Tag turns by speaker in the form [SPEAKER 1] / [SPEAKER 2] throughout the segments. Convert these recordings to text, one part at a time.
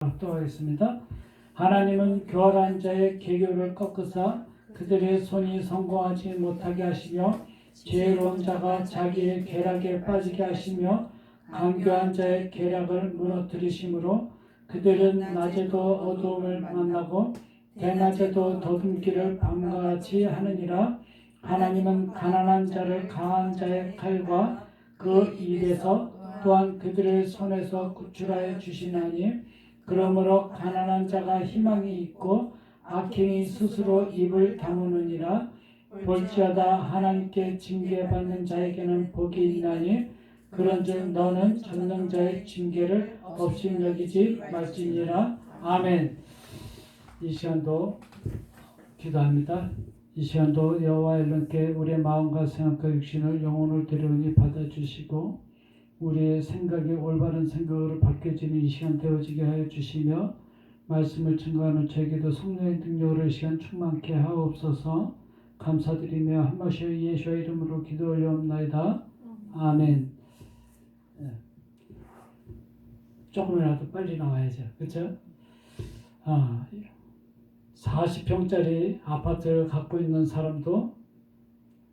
[SPEAKER 1] 합독하겠습니다. 하나님은 교활한 자의 계교를 꺾으사 그들의 손이 성공하지 못하게 하시며 지혜로운 자가 자기의 계략에 빠지게 하시며 간교한 자의 계략을 무너뜨리심으로 그들은 낮에도 어두움을 만나고 대낮에도 더듬기를 밤과 같이 하느니라. 하나님은 가난한 자를 강한 자의 칼과 그 입에서 또한 그들의 손에서 구출하여 주시나니 그러므로 가난한 자가 희망이 있고 악행이 스스로 입을 다무느니라. 볼지어다 하나님께 징계받는 자에게는 복이 있나니 그런즉 너는 전능자의 징계를 없이 여기지 말지니라. 아멘. 이 시간도 기도합니다. 이 시간도 여호와 엘런께 우리의 마음과 생각과 육신을 영혼을 데려오니 받아주시고 우리의 생각이 올바른 생각으로 바뀌어지는 이 시간 되어지게 하여 주시며 말씀을 증거하는 저에게도 성령의 능력으로 이 시간 충만케 하옵소서. 감사드리며 한 번씩 예수의 이름으로 기도 올려옵나이다. 아멘. 조금이라도 빨리 나와야죠. 그렇죠? 40평짜리 아파트를 갖고 있는 사람도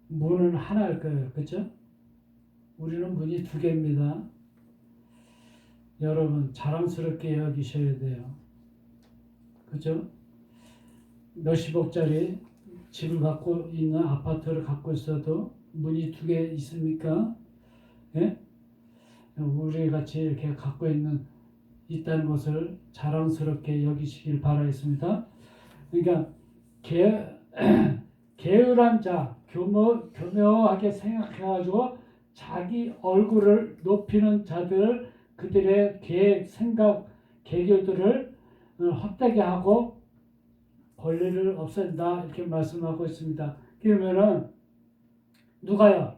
[SPEAKER 1] 문은 하나일 거예요. 그렇죠? 우리는 문이 2개입니다. 여러분 자랑스럽게 여기셔야 돼요. 그죠? 몇십억짜리 집을 갖고 있는 아파트를 갖고 있어도 문이 2개 있습니까? 예? 우리 같이 이렇게 갖고 있다는 것을 자랑스럽게 여기시길 바라겠습니다. 그러니까 게으른 자, 교묘하게 생각해가지고 자기 얼굴을 높이는 자들, 그들의 계획, 생각, 계교들을 헛되게 하고 권리를 없앤다 이렇게 말씀하고 있습니다. 그러면은 누가요?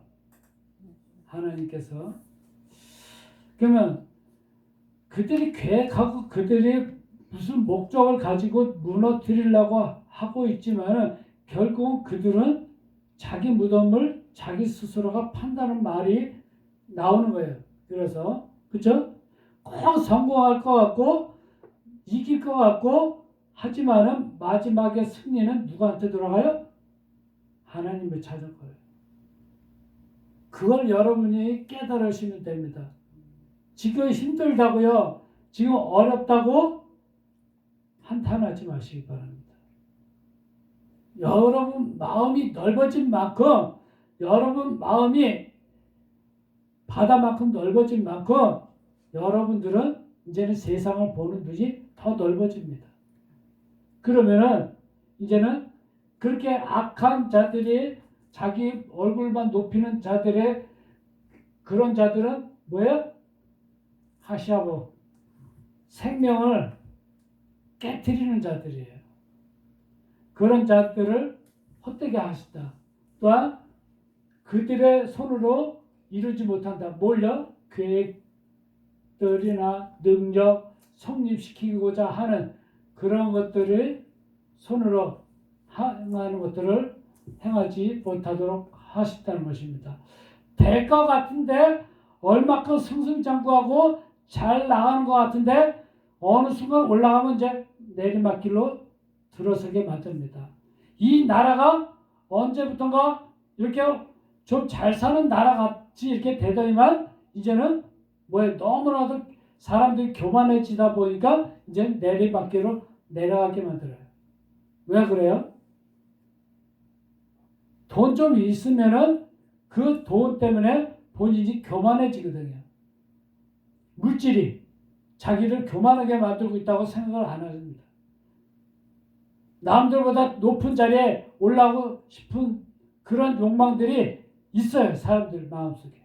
[SPEAKER 1] 하나님께서. 그러면 그들이 계획하고 그들이 무슨 목적을 가지고 무너뜨리려고 하고 있지만 결국은 그들은 자기 무덤을 자기 스스로가 판다는 말이 나오는 거예요. 그래서 그렇죠? 꼭 성공할 것 같고 이길 것 같고 하지만은 마지막에 승리는 누구한테 들어가요? 하나님을 찾을 거예요. 그걸 여러분이 깨달으시면 됩니다. 지금 힘들다고요, 지금 어렵다고 한탄하지 마시기 바랍니다. 여러분 마음이 넓어진 만큼, 여러분 마음이 바다만큼 넓어진 만큼 여러분들은 이제는 세상을 보는 눈이 더 넓어집니다. 그러면은 이제는 그렇게 악한 자들이 자기 얼굴만 높이는 자들의 그런 자들은 뭐예요? 하시아고 생명을 깨트리는 자들이에요. 그런 자들을 헛되게 하시다. 또한 그들의 손으로 이루지 못한다. 뭘요? 계획들이나 능력 성립시키고자 하는 그런 것들을 손으로 행하는 것들을 행하지 못하도록 하신다는 것입니다. 될 것 같은데 얼마큼 승승장구하고 잘 나가는 것 같은데 어느 순간 올라가면 이제 내리막길로 들어서게 만듭니다. 이 나라가 언제부턴가 이렇게 좀 잘 사는 나라 같이 이렇게 되더니만 이제는 너무나도 사람들이 교만해지다 보니까 이제 내리막길로 내려가게 만들어요. 왜 그래요? 돈 좀 있으면은 그 돈 때문에 본인이 교만해지거든요. 물질이 자기를 교만하게 만들고 있다고 생각을 안 합니다. 남들보다 높은 자리에 올라가고 싶은 그런 욕망들이 있어요. 사람들 마음속에.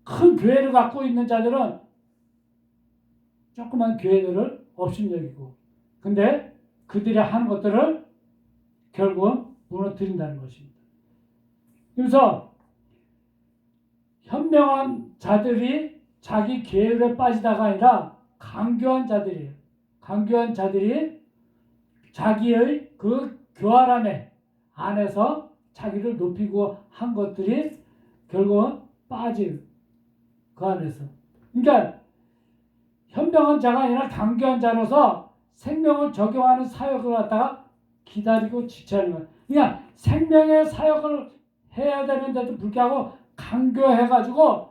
[SPEAKER 1] 큰 교회를 갖고 있는 자들은 조그만 교회들을 업신여기고, 근데 그들이 하는 것들을 결국은 무너뜨린다는 것입니다. 그래서 현명한 자들이 자기 계율에 빠지다가 아니라 강교한 자들이에요. 강교한 자들이 자기의 그 교활함에 안에서 자기를 높이고 한 것들이 결국은 빠지고 그 안에서. 그러니까 현명한 자가 아니라 강교한 자로서 생명을 적용하는 사역을 갖다가 기다리고 지체하는 거예요. 그냥 생명의 사역을 해야 되는데도 불구하고 강교해가지고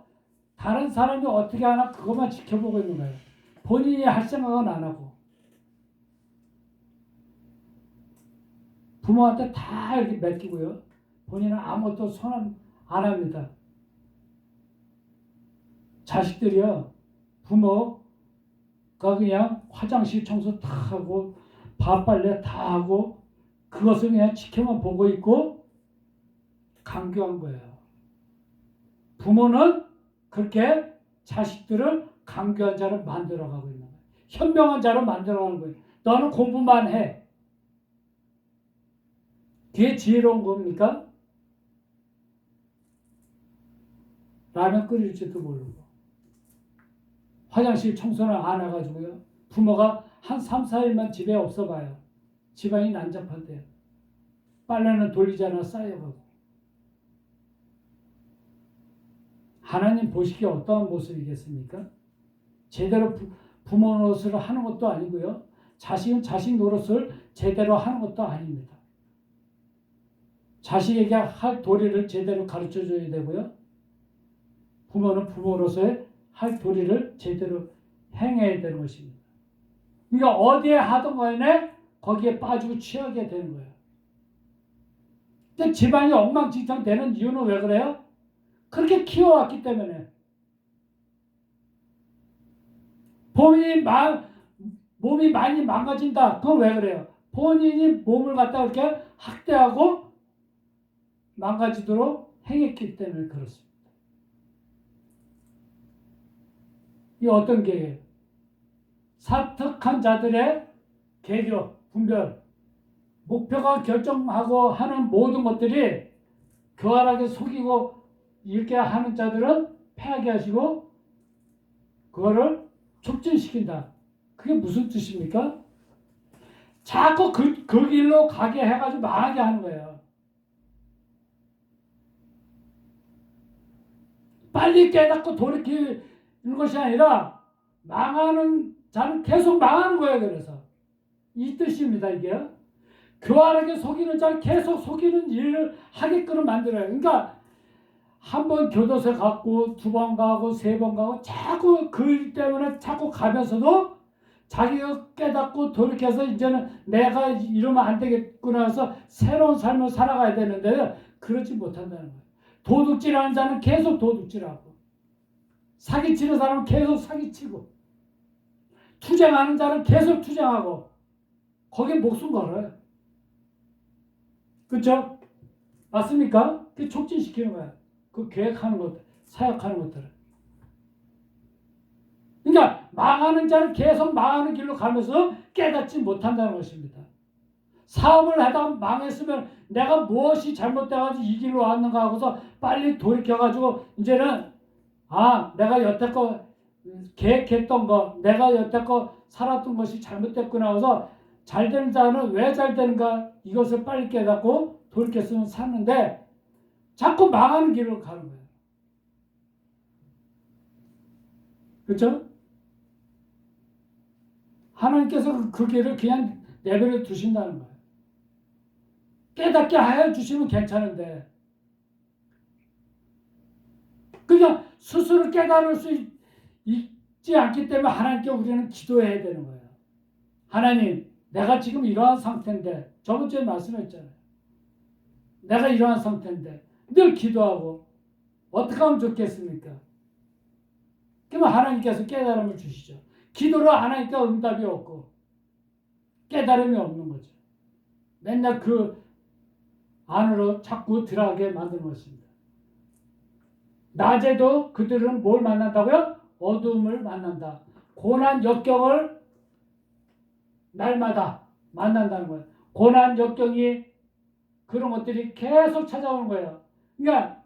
[SPEAKER 1] 다른 사람이 어떻게 하나 그것만 지켜보고 있는 거예요. 본인이 할 생각은 안 하고. 부모한테 다 이렇게 맡기고요. 본인은 아무것도 손 안 합니다. 자식들이요. 부모가 그냥 화장실 청소 다 하고 밥 빨래 다 하고 그것을 그냥 지켜만 보고 있고 강교한 거예요. 부모는 그렇게 자식들을 강교한 자로 만들어가고 있는 거예요. 현명한 자로 만들어가는 거예요. 너는 공부만 해. 그게 지혜로운 겁니까? 라면 끓일지도 모르고 화장실 청소를 안 해가지고요. 부모가 한 3, 4일만 집에 없어 봐요. 집안이 난잡한데요. 빨래는 돌리지 않아 쌓여가고. 하나님 보시기에 어떠한 모습이겠습니까? 제대로 부모 노릇을 하는 것도 아니고요. 자식은 자식 노릇을 제대로 하는 것도 아닙니다. 자식에게 할 도리를 제대로 가르쳐줘야 되고요. 부모는 부모로서의 할 도리를 제대로 행해야 되는 것입니다. 그러니까 어디에 하던 간에 거기에 빠지고 취하게 되는 거예요. 근데 집안이 엉망진창 되는 이유는 왜 그래요? 그렇게 키워왔기 때문에. 몸이 많이 망가진다. 그건 왜 그래요? 본인이 몸을 갖다 이렇게 학대하고 망가지도록 행했기 때문에 그렇습니다. 이 어떤 계예요? 사특한 자들의 계교, 분별, 목표가 결정하고 하는 모든 것들이 교활하게 속이고 이렇게 하는 자들은 패하게 하시고 그거를 촉진시킨다. 그게 무슨 뜻입니까? 자꾸 그 길로 가게 해가지고 망하게 하는 거예요. 빨리 깨닫고 돌이키는 것이 아니라 망하는 자는 계속 망하는 거예요. 그래서 이 뜻입니다. 이게 교활하게 속이는 자는 계속 속이는 일을 하게끔 만들어요. 그러니까 한 번 교도소에 갔고 두 번 가고 세 번 가고 자꾸 그 일 때문에 자꾸 가면서도 자기가 깨닫고 돌이켜서 이제는 내가 이러면 안 되겠구나 해서 새로운 삶을 살아가야 되는데 그러지 못한다는 거예요. 도둑질하는 자는 계속 도둑질하고 사기치는 사람은 계속 사기치고 투쟁하는 자는 계속 투쟁하고 거기에 목숨 걸어요. 그렇죠? 맞습니까? 그게 촉진시키는 거야. 그 계획하는 것들, 사역하는 것들을. 그러니까 망하는 자는 계속 망하는 길로 가면서 깨닫지 못한다는 것입니다. 사업을 하다가 망했으면 내가 무엇이 잘못돼가지고 이 길로 왔는가 하고서 빨리 돌이켜가지고 이제는 내가 여태껏 계획했던 거, 내가 여태껏 살았던 것이 잘못됐구나 하고서 잘 되는 자는 왜 잘 되는가 이것을 빨리 깨닫고 돌이켰으면 샀는데 자꾸 망하는 길로 가는 거예요. 그렇죠? 하나님께서 그 길을 그냥 내버려 두신다는 거예요. 깨닫게 하여 주시면 괜찮은데 그냥 스스로 깨달을 수 있지 않기 때문에 하나님께 우리는 기도해야 되는 거예요. 하나님, 내가 지금 이러한 상태인데 저번 주에 말씀했잖아요. 내가 이러한 상태인데 늘 기도하고 어떻게 하면 좋겠습니까? 그러면 하나님께서 깨달음을 주시죠. 기도로 하나님께 응답이 없고 깨달음이 없는 거죠. 맨날 그 안으로 자꾸 들어가게 만드는 것입니다. 낮에도 그들은 뭘 만난다고요? 어둠을 만난다. 고난 역경을 날마다 만난다는 거예요. 고난 역경이 그런 것들이 계속 찾아오는 거예요. 그러니까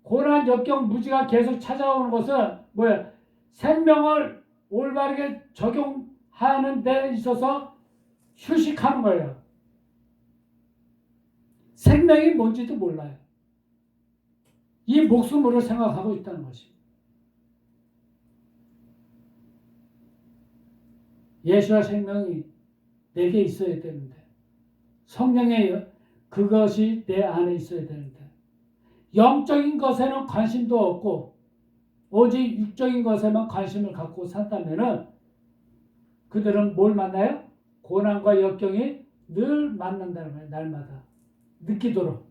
[SPEAKER 1] 고난 역경 무지가 계속 찾아오는 것은 뭐예요? 생명을 올바르게 적용하는 데 있어서 휴식하는 거예요. 생명이 뭔지도 몰라요. 이 목숨으로 생각하고 있다는 것입니다. 예수와 생명이 내게 있어야 되는데, 성령의 그것이 내 안에 있어야 되는데, 영적인 것에는 관심도 없고 오직 육적인 것에만 관심을 갖고 산다면은 그들은 뭘 만나요? 고난과 역경이 늘 만난다는 거예요. 날마다 느끼도록.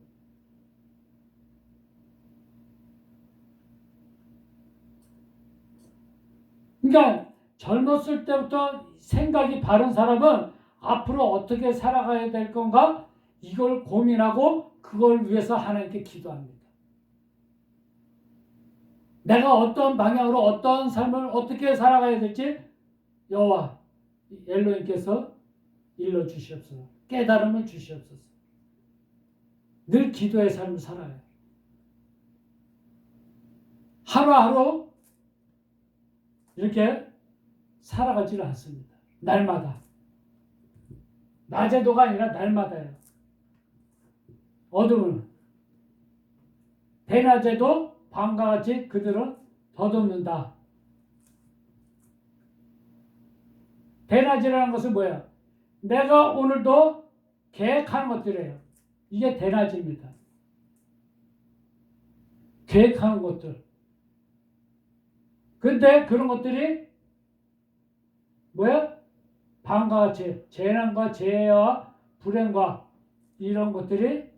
[SPEAKER 1] 그러니까 젊었을 때부터 생각이 바른 사람은 앞으로 어떻게 살아가야 될 건가? 이걸 고민하고 그걸 위해서 하나님께 기도합니다. 내가 어떤 방향으로 어떤 삶을 어떻게 살아가야 될지 여호와 엘로힘께서 일러주시옵소서. 깨달음을 주시옵소서. 늘 기도의 삶을 살아요. 하루하루 이렇게 살아가지는 않습니다. 날마다. 낮에도가 아니라 날마다요. 어둠은 대낮에도 밤과 같이 그들은 덧없는다. 대낮이라는 것은 뭐야? 내가 오늘도 계획하는 것들이에요. 이게 대낮입니다. 계획하는 것들. 근데 그런 것들이 뭐야? 밤과 같이 재난과 재해와 불행과 이런 것들이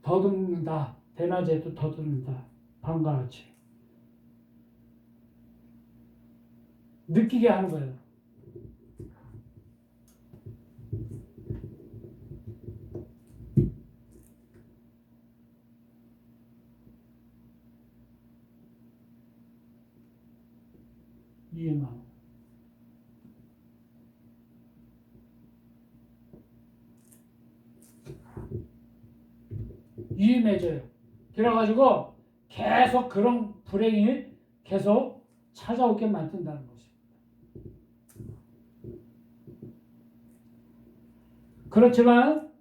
[SPEAKER 1] 더듬는다. 대낮에도 더듬는다. 밤과 같이. 느끼게 하는 거예요. 이해만. 유임해져요. 그래가지고 계속 그런 불행이 계속 찾아오게 만든다는 것입니다. 그렇지만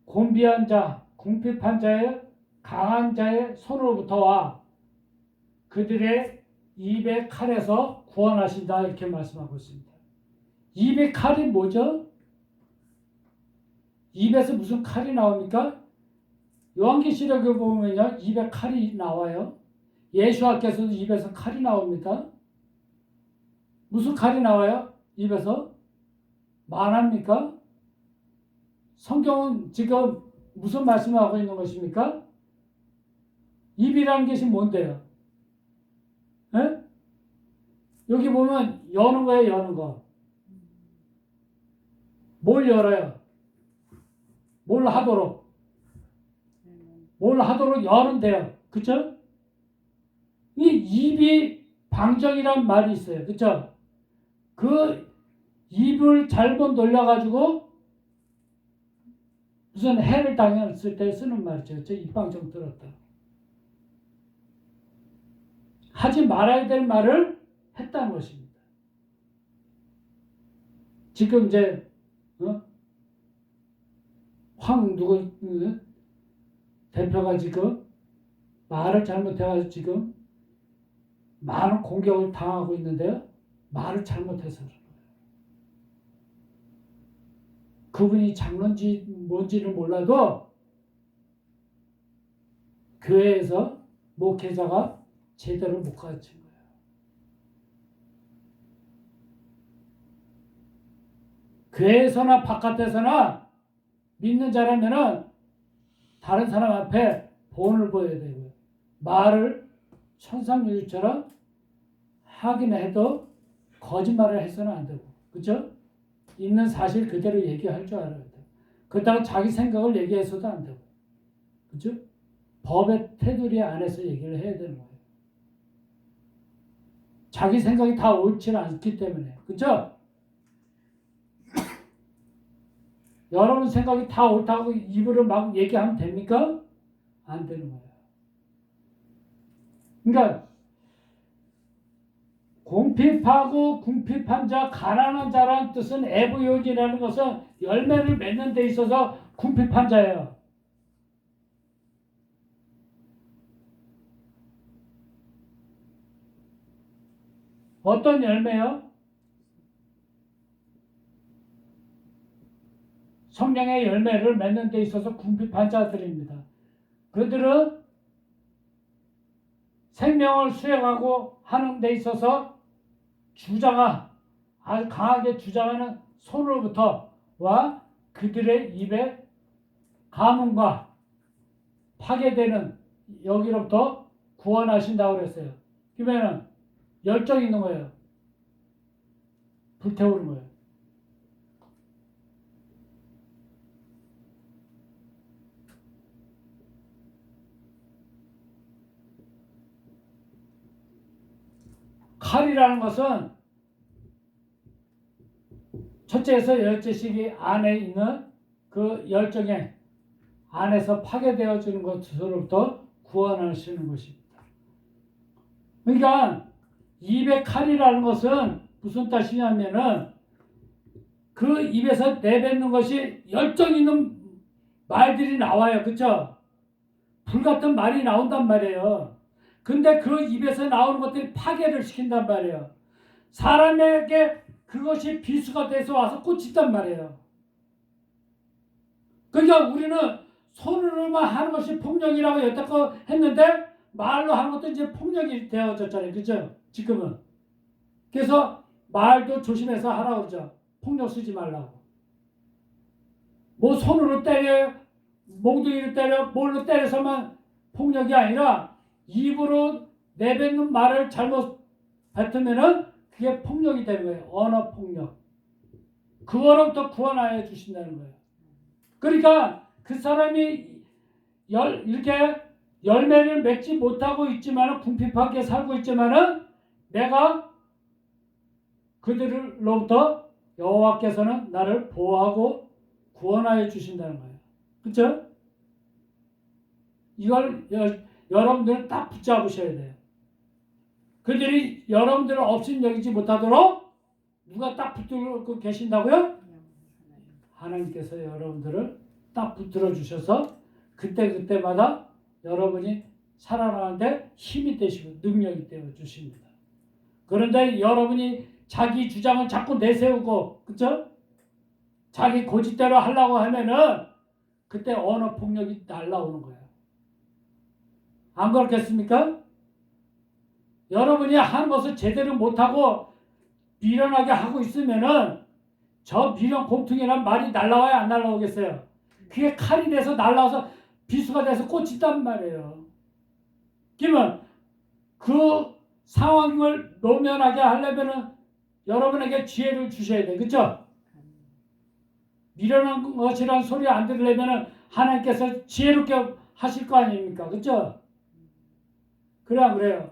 [SPEAKER 1] 곤비한 자, 궁핍한 자의 강한 자의 손으로부터와 그들의 입의 칼에서 구원하신다 이렇게 말씀하고 있습니다. 입의 칼이 뭐죠? 입에서 무슨 칼이 나옵니까? 요한계시록에 보면요, 입에 칼이 나와요. 예수께서도 입에서 칼이 나옵니다. 무슨 칼이 나와요? 입에서? 말합니까? 성경은 지금 무슨 말씀을 하고 있는 것입니까? 입이라는 것이 뭔데요? 에? 여기 보면 여는 거예요, 여는 거. 뭘 열어요? 뭘 하도록? 뭘 하도록 열은 돼요. 그쵸? 이 입이 방정이란 말이 있어요. 그쵸? 그 입을 잘못 놀려가지고 무슨 해를 당했을 때 쓰는 말이죠. 저 입방정 들었다. 하지 말아야 될 말을 했다는 것입니다. 지금 이제 대표가 지금 말을 잘못해가지고 지금 많은 공격을 당하고 있는데요. 말을 잘못해서 그래요. 그분이 장로인지 뭔지는 몰라도 교회에서 목회자가 제대로 못 가르친 거예요. 교회에서나 바깥에서나 믿는 자라면은 다른 사람 앞에 본을 보여야 되고요. 말을 천상유리처럼 하긴 해도 거짓말을 해서는 안 되고, 그렇죠? 있는 사실 그대로 얘기할 줄 알아야 돼요. 그렇다고 자기 생각을 얘기해서도 안 되고, 그렇죠? 법의 테두리 안에서 얘기를 해야 되는 거예요. 자기 생각이 다 옳지 않기 때문에, 그렇죠? 여러분 생각이 다 옳다고 입으로 막 얘기하면 됩니까? 안 되는 거예요. 그러니까 궁핍하고 궁핍한 자, 가난한 자라는 뜻은 에브요지라는 것은 열매를 맺는 데 있어서 궁핍한 자예요. 어떤 열매요? 성령의 열매를 맺는 데 있어서 궁핍한 자들입니다. 그들은 생명을 수행하고 하는 데 있어서 아주 강하게 주장하는 손으로부터와 그들의 입에 가뭄과 파괴되는 여기로부터 구원하신다고 그랬어요. 그러면은 열정이 있는 거예요. 불태우는 거예요. 칼이라는 것은 첫째에서 열째식이 안에 있는 그 열정에 안에서 파괴되어지는 것으로부터 구원하시는 것입니다. 그러니까 입의 칼이라는 것은 무슨 뜻이냐면은 그 입에서 내뱉는 것이 열정 있는 말들이 나와요. 그쵸? 불같은 말이 나온단 말이에요. 근데 그 입에서 나오는 것들이 파괴를 시킨단 말이에요. 사람에게 그것이 비수가 돼서 와서 꽂힌단 말이에요. 그러니까 우리는 손으로만 하는 것이 폭력이라고 여태껏 했는데 말로 하는 것도 이제 폭력이 되어졌잖아요. 그죠? 지금은. 그래서 말도 조심해서 하라고 그러죠. 폭력 쓰지 말라고. 뭐 손으로 때려, 몽둥이로 때려, 뭘로 때려서만 폭력이 아니라 입으로 내뱉는 말을 잘못 뱉으면은 그게 폭력이 되는 거예요. 언어 폭력. 그거로부터 구원하여 주신다는 거예요. 그러니까 그 사람이 이렇게 열매를 맺지 못하고 있지만은 궁핍하게 살고 있지만은 내가 그들로부터 여호와께서는 나를 보호하고 구원하여 주신다는 거예요. 그렇죠? 이걸 여러분들은 딱 붙잡으셔야 돼요. 그들이 여러분들을 없인 여기지 못하도록 누가 딱 붙들고 계신다고요? 하나님께서 여러분들을 딱 붙들어 주셔서 그때마다 여러분이 살아나는데 힘이 되시고 능력이 되어 주십니다. 그런데 여러분이 자기 주장을 자꾸 내세우고, 그쵸? 자기 고집대로 하려고 하면은 그때 언어 폭력이 날라오는 거예요. 안 그렇겠습니까? 여러분이 한 것을 제대로 못하고 미련하게 하고 있으면은 저 미련 곰퉁이란 말이 날라와야 안 날라오겠어요? 그게 칼이 돼서 날라와서 비수가 돼서 꽂힌단 말이에요. 그러면 그 상황을 노면하게 하려면은 여러분에게 지혜를 주셔야 돼요. 그렇죠? 미련한 것이란 소리 안 들으려면은 하나님께서 지혜롭게 하실 거 아닙니까? 그렇죠? 그래 안 그래요?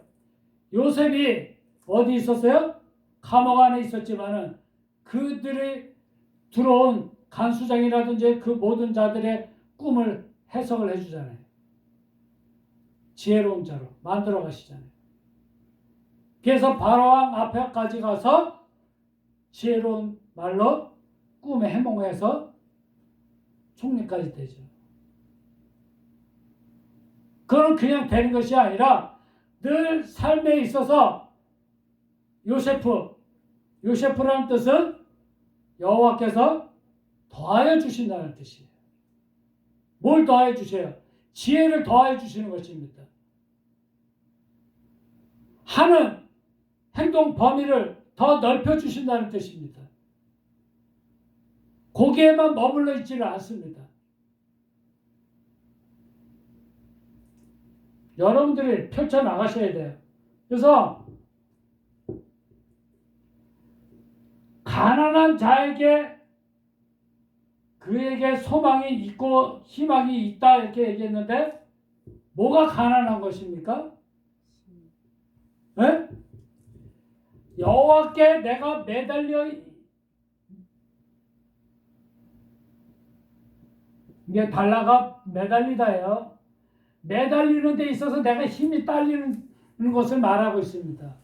[SPEAKER 1] 요셉이 어디 있었어요? 감옥 안에 있었지만은 그들이 들어온 간수장이라든지 그 모든 자들의 꿈을 해석을 해주잖아요. 지혜로운 자로 만들어 가시잖아요. 그래서 바로왕 앞에까지 가서 지혜로운 말로 꿈에 해몽해서 총리까지 되죠. 그건 그냥 되는 것이 아니라 늘 삶에 있어서 요세프라는 뜻은 여호와께서 더하여 주신다는 뜻이에요. 뭘 더하여 주세요? 지혜를 더하여 주시는 것입니다. 하는 행동 범위를 더 넓혀 주신다는 뜻입니다. 거기에만 머물러 있지는 않습니다. 여러분들이 펼쳐나가셔야 돼요. 그래서 가난한 자에게 그에게 소망이 있고 희망이 있다 이렇게 얘기했는데 뭐가 가난한 것입니까? 네? 여호와께 내가 매달려 이게 달라가 매달리다예요. 매달리는 데 있어서 내가 힘이 딸리는 것을 말하고 있습니다.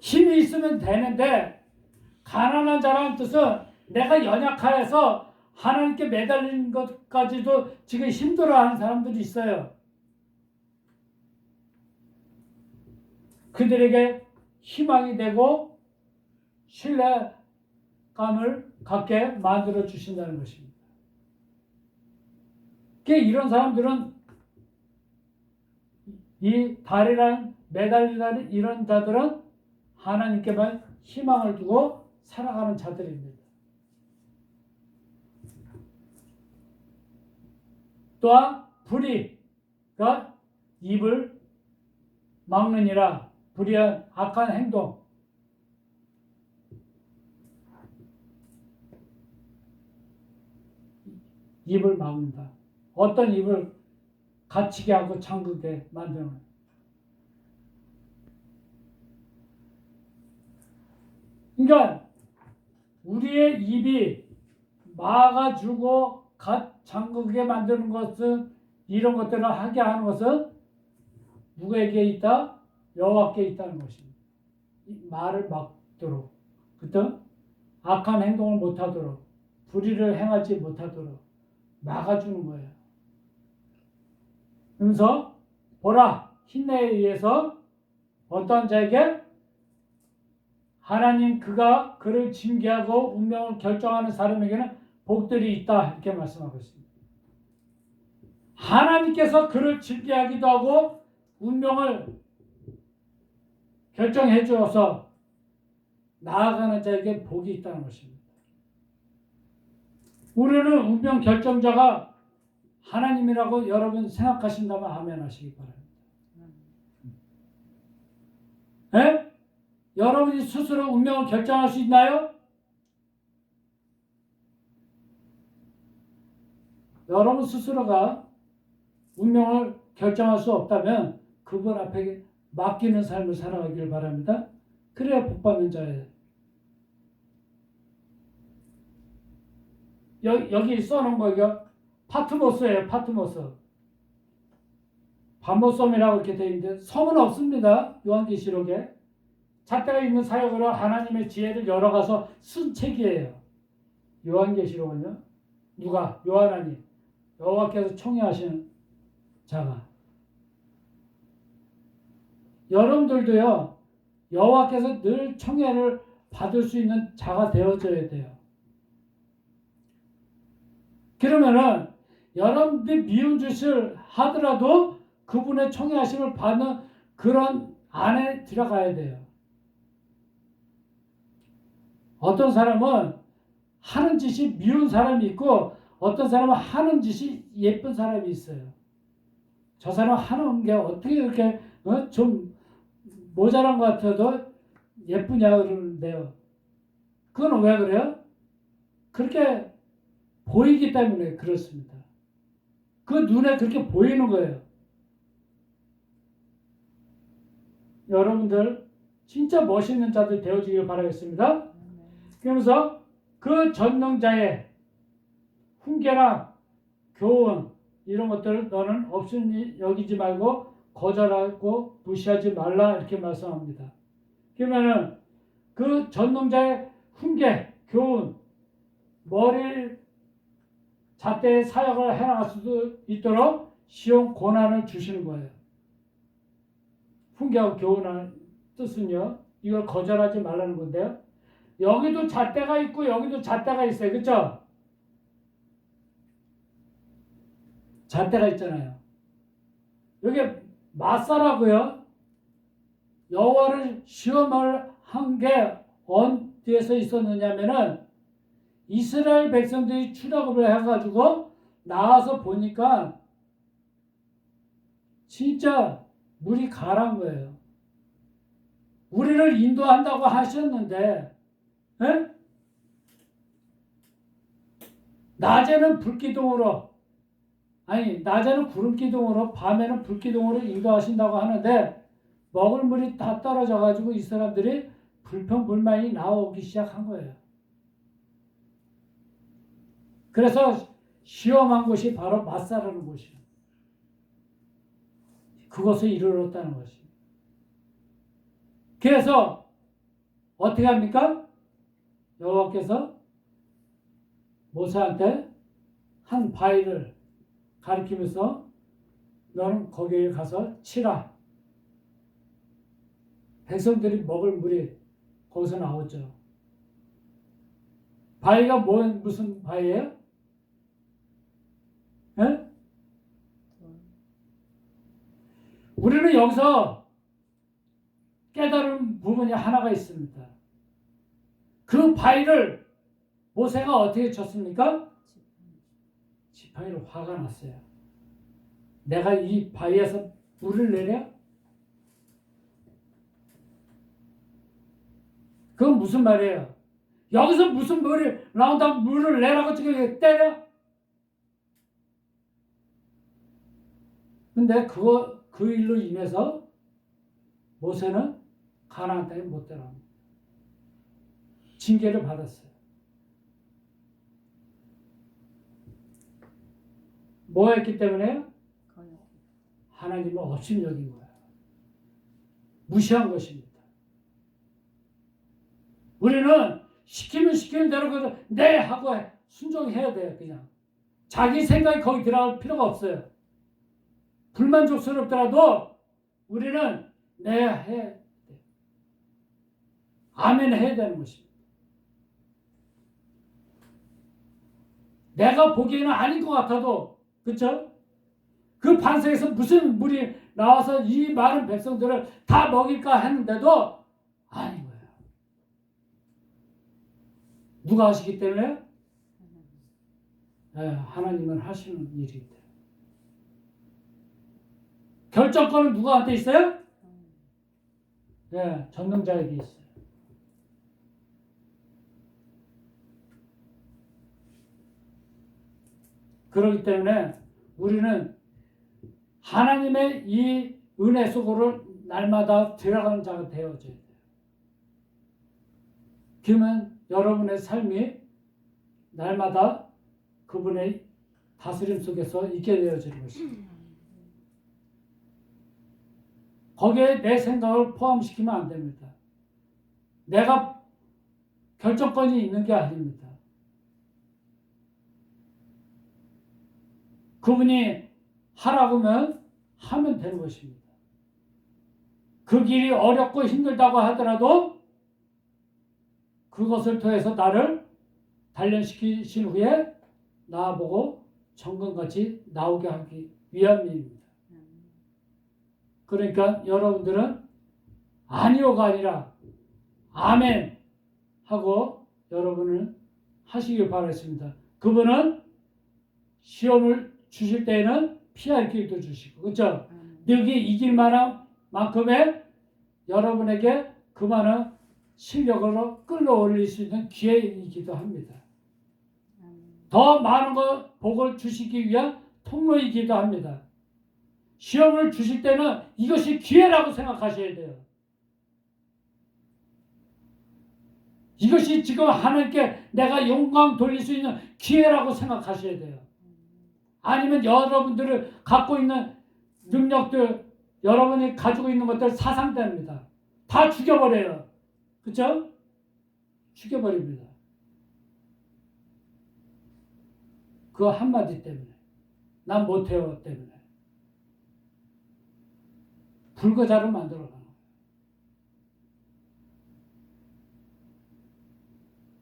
[SPEAKER 1] 힘이 있으면 되는데 가난한 자라는 뜻은 내가 연약하여서 하나님께 매달리는 것까지도 지금 힘들어하는 사람들이 있어요. 그들에게 희망이 되고 신뢰감을 갖게 만들어 주신다는 것입니다. 이런 사람들은 이 다리랑 매달리는 이런 자들은 하나님께만 희망을 두고 살아가는 자들입니다. 또한 불의가 입을 막느니라. 불의한 악한 행동, 입을 막는다. 어떤 입을 갇히게 하고 잠그게 만드는. 그러니까 우리의 입이 막아주고 잠그게 만드는 것은, 이런 것들을 하게 하는 것은 누구에게 있다? 여호와께 있다는 것입니다. 말을 막도록, 그때 악한 행동을 못하도록, 불의를 행하지 못하도록 막아주는 거예요. 그래서 보라, 흰내에 의해서 어떤 자에게 하나님 그가 그를 징계하고 운명을 결정하는 사람에게는 복들이 있다, 이렇게 말씀하고 있습니다. 하나님께서 그를 징계하기도 하고 운명을 결정해 주어서 나아가는 자에게 복이 있다는 것입니다. 우리는 운명 결정자가 하나님이라고 여러분 생각하신다면 아멘 하시기 바랍니다. 네? 여러분이 스스로 운명을 결정할 수 있나요? 여러분 스스로가 운명을 결정할 수 없다면 그분 앞에 맡기는 삶을 살아가길 바랍니다. 그래야 복받는 자예요. 여기 써놓은 거 이거 파트모스예요. 파트모스. 반모섬이라고 이렇게 되어 있는데 섬은 없습니다. 요한계시록에. 잣대가 있는 사역으로 하나님의 지혜를 열어가서 쓴 책이에요. 요한계시록은요. 누가? 요한하니. 여호와께서 총회하시는 자가. 여러분들도요. 여호와께서 늘 총회를 받을 수 있는 자가 되어져야 돼요. 그러면은 여러분들이 미운 짓을 하더라도 그분의 총회하심을 받는 그런 안에 들어가야 돼요. 어떤 사람은 하는 짓이 미운 사람이 있고 어떤 사람은 하는 짓이 예쁜 사람이 있어요. 저 사람 하는 게 어떻게 그렇게 좀 모자란 것 같아도 예쁘냐 그러는데요. 그건 왜 그래요? 그렇게 보이기 때문에 그렇습니다. 그 눈에 그렇게 보이는 거예요. 여러분들 진짜 멋있는 자들 되어주길 바라겠습니다. 그러면서 그 전능자의 훈계나 교훈 이런 것들을 너는 없으니 여기지 말고 거절하고 무시하지 말라, 이렇게 말씀합니다. 그러면은 그 전능자의 훈계, 교훈, 머리를 잣대의 사역을 해나갈 수 있도록 시험 고난을 주시는 거예요. 훈계하고 교훈하는 뜻은요, 이걸 거절하지 말라는 건데요. 여기도 잣대가 있고 여기도 잣대가 있어요. 그렇죠? 잣대가 있잖아요. 여기 마사라고요. 여호와를 시험을 한 게 어디에서 있었느냐면은 이스라엘 백성들이 출애굽을 해가지고 나와서 보니까 진짜 물이 가란 거예요. 우리를 인도한다고 하셨는데, 에? 낮에는 불기둥으로, 아니 낮에는 구름기둥으로, 밤에는 불기둥으로 인도하신다고 하는데 먹을 물이 다 떨어져가지고 이 사람들이 불평불만이 나오기 시작한 거예요. 그래서 시험한 곳이 바로 마사라는 곳이에요. 그것을 이르렀다는 것이에요. 그래서 어떻게 합니까? 여호와께서 모세한테 한 바위를 가리키면서 너는 거기에 가서 치라. 백성들이 먹을 물이 거기서 나오죠. 바위가 무슨 바위예요? 예? 우리는 여기서 깨달은 부분이 하나가 있습니다. 그 바위를 모세가 어떻게 쳤습니까? 지팡이로 화가 났어요. 내가 이 바위에서 물을 내려? 그건 무슨 말이에요? 여기서 무슨 물이 나온다고 물을 내라고 지금 때려? 근데 그 일로 인해서 모세는 가나안 땅에 못 들어갑니다. 징계를 받았어요. 뭐 했기 때문에요? 하나님을 업신여긴 거예요. 무시한 것입니다. 우리는 시키면 시키는 대로 네 하고 순종해야 돼요. 그냥 자기 생각이 거기 들어갈 필요가 없어요. 불만족스럽더라도 우리는 네 해 돼. 아멘 해야 되는 것입니다. 내가 보기에는 아닌 것 같아도 그렇죠? 그 반석에서 무슨 물이 나와서 이 많은 백성들을 다 먹일까 했는데도 아닌 거예요. 누가 하시기 때문에? 네, 하나님은 하시는 일이다. 결정권은 누구한테 있어요? 네, 전능자에게 있어요. 그렇기 때문에 우리는 하나님의 이 은혜 속으로 날마다 들어가는 자가 되어져야 돼요. 그러면 여러분의 삶이 날마다 그분의 다스림 속에서 있게 되어지는 것입니다. 거기에 내 생각을 포함시키면 안 됩니다. 내가 결정권이 있는 게 아닙니다. 그분이 하라고 하면 되는 것입니다. 그 길이 어렵고 힘들다고 하더라도 그것을 통해서 나를 단련시키신 후에 나보고 정금같이 나오게 하기 위함입니다. 그러니까 여러분들은 아니오가 아니라 아멘 하고 여러분은 하시길 바라겠습니다. 그분은 시험을 주실 때에는 피할 길도 주시고 그렇죠? 능히 이길 만한 만큼의 여러분에게 그 많은 실력으로 끌어올릴 수 있는 기회이기도 합니다. 더 많은 복을 주시기 위한 통로이기도 합니다. 시험을 주실 때는 이것이 기회라고 생각하셔야 돼요. 이것이 지금 하나님께 내가 영광 돌릴 수 있는 기회라고 생각하셔야 돼요. 아니면 여러분들을 갖고 있는 능력들, 여러분이 가지고 있는 것들 사상됩니다. 다 죽여버려요. 그렇죠? 죽여버립니다. 그 한마디 때문에. 난 못해요 때문에. 불거자로 만들어가는 거예요.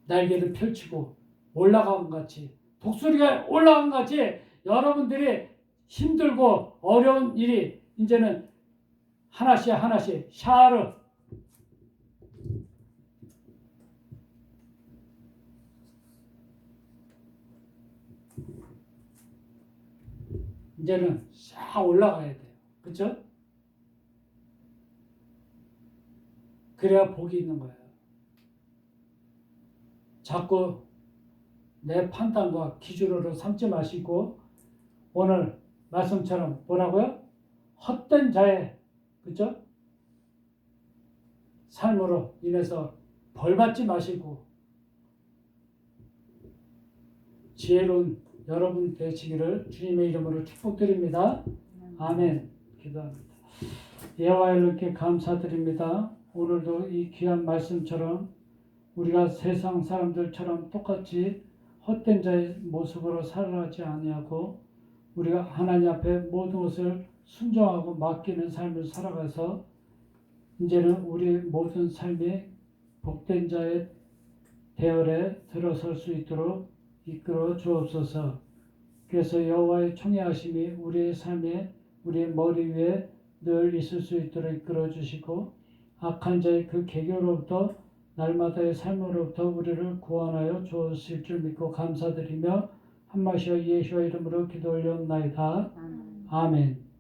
[SPEAKER 1] 날개를 펼치고 올라간 것 같이 독수리가 올라간 것 같이 여러분들이 힘들고 어려운 일이 이제는 하나씩 하나씩 샤르 이제는 싹 올라가야 돼요. 그렇죠? 그래야 복이 있는 거예요. 자꾸 내 판단과 기준으로 삼지 마시고 오늘 말씀처럼 뭐라고요? 헛된 자의 그죠? 삶으로 인해서 벌받지 마시고 지혜로운 여러분 되시기를 주님의 이름으로 축복드립니다. 아멘. 기도합니다. 여호와 하나님께 감사드립니다. 오늘도 이 귀한 말씀처럼 우리가 세상 사람들처럼 똑같이 헛된 자의 모습으로 살아가지 아니하고 우리가 하나님 앞에 모든 것을 순종하고 맡기는 삶을 살아가서 이제는 우리 모든 삶이 복된 자의 대열에 들어설 수 있도록 이끌어 주옵소서. 그래서 여호와의 총애하심이 우리의 삶에 우리의 머리 위에 늘 있을 수 있도록 이끌어 주시고 악한 자의 그 계교로부터 날마다의 삶으로부터 우리를 구원하여 주실 줄 믿고 감사드리며 한마시와 예수와 이름으로 기도 올려옵나이다. 아멘.